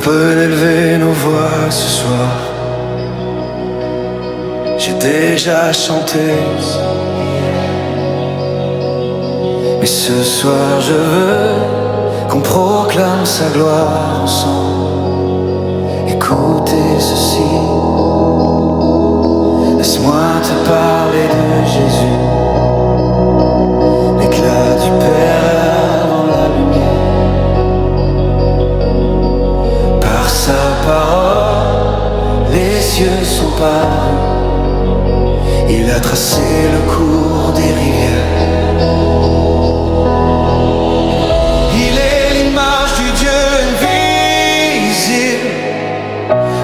peut élever nos voix ce soir. J'ai déjà chanté, mais ce soir je veux qu'on proclame sa gloire ensemble. Écoutez ceci, laisse-moi te parler de Jésus, l'éclat du Père dans la lumière. Par sa parole, les cieux sont parus. Il a tracé le cours des rivières. Il est l'image du Dieu invisible,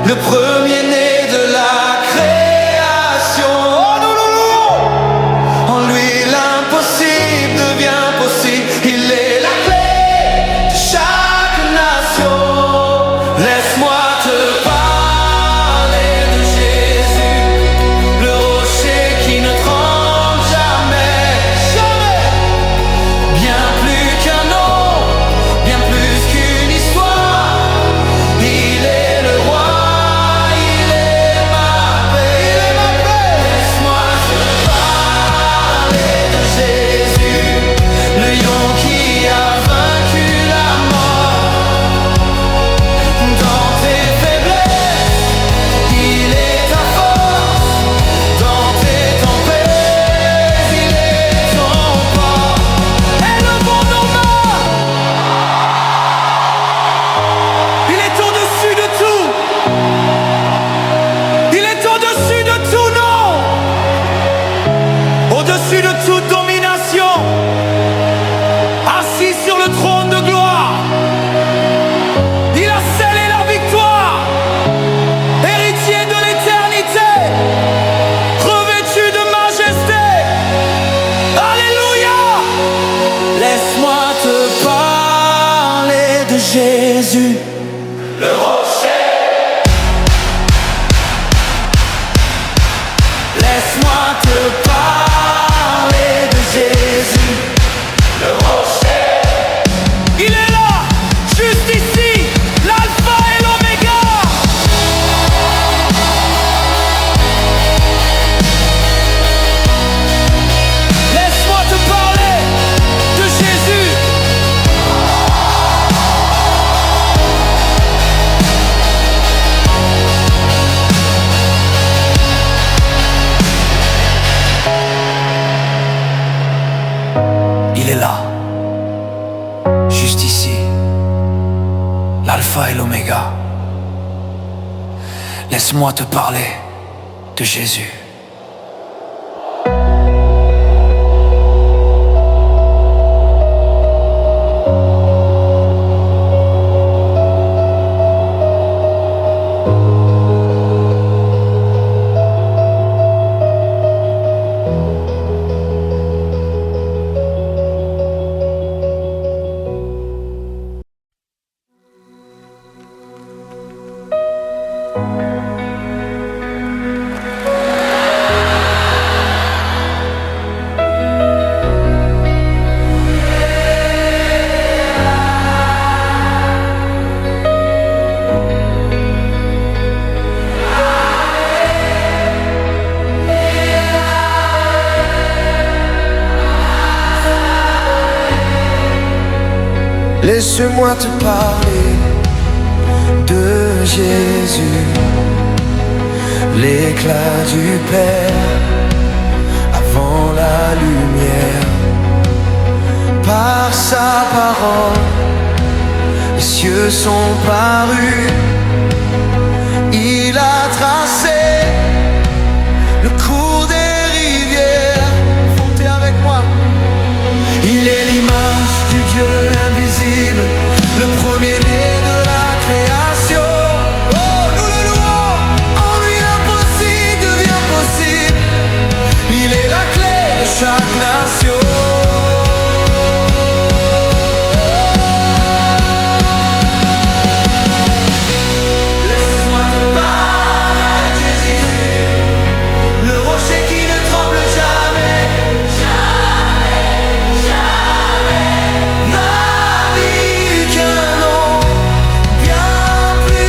le premier-né de la création. Oh non, non, non. En lui l'impossible devient possible. Il est la clé de chaque nation. Laisse-moi te parler de Jésus, le rocher qui ne tremble jamais, jamais. Bien plus qu'un nom, bien plus qu'une histoire. Il est le roi, il est ma paix, il est ma paix. Laisse-moi te parler de Jésus, le lion qui a vaincu la mort. Dans tes faiblesses, il est ta force. Dans tes tempêtes, il est ton port. Élevons nos mains. Il est au-dessus de tout. Il est au-dessus de tout nom, au-dessus de toute domination, assis sur le trône de gloire. Il a scellé la victoire, héritier de l'éternité, revêtu de majesté. Alléluia. Laisse-moi te parler de Jésus, le rocher. Laisse-moi te parler de Jésus, le rocher. Il est là, juste ici, l'alpha et l'oméga. Laisse-moi te parler de Jésus. Il est là, juste ici, l'alpha et l'oméga. Laisse-moi te parler de Jésus. Laisse-moi te parler de Jésus, l'éclat du Père avant la lumière. Par sa parole, les cieux sont parus. Il a tracé le cours des rivières. Montez avec moi. Il est l'image du Dieu invisible, le premier-né de la création. Oh, nous le louons. En lui l'impossible devient possible. Il est la clé de chaque nation. Laisse-moi te parler de Jésus, le rocher qui ne tremble jamais, jamais, jamais. N'a vu qu'un nom, bien plus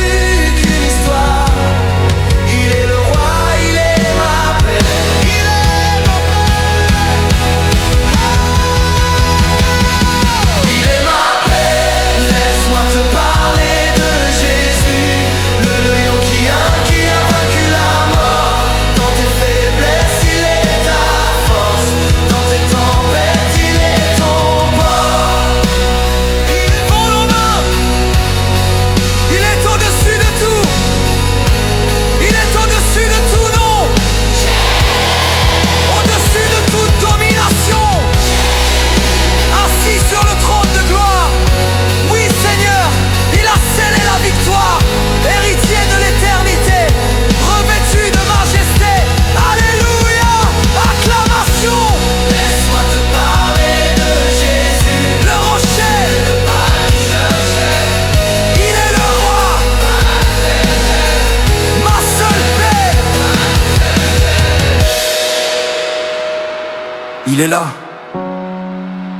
Il est là,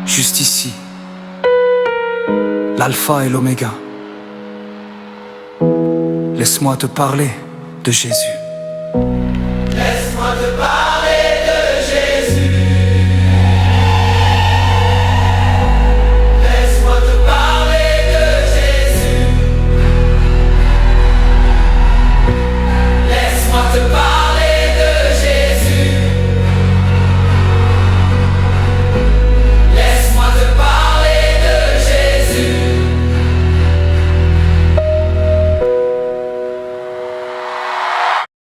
juste ici, l'alpha et l'oméga. Laisse-moi te parler de Jésus.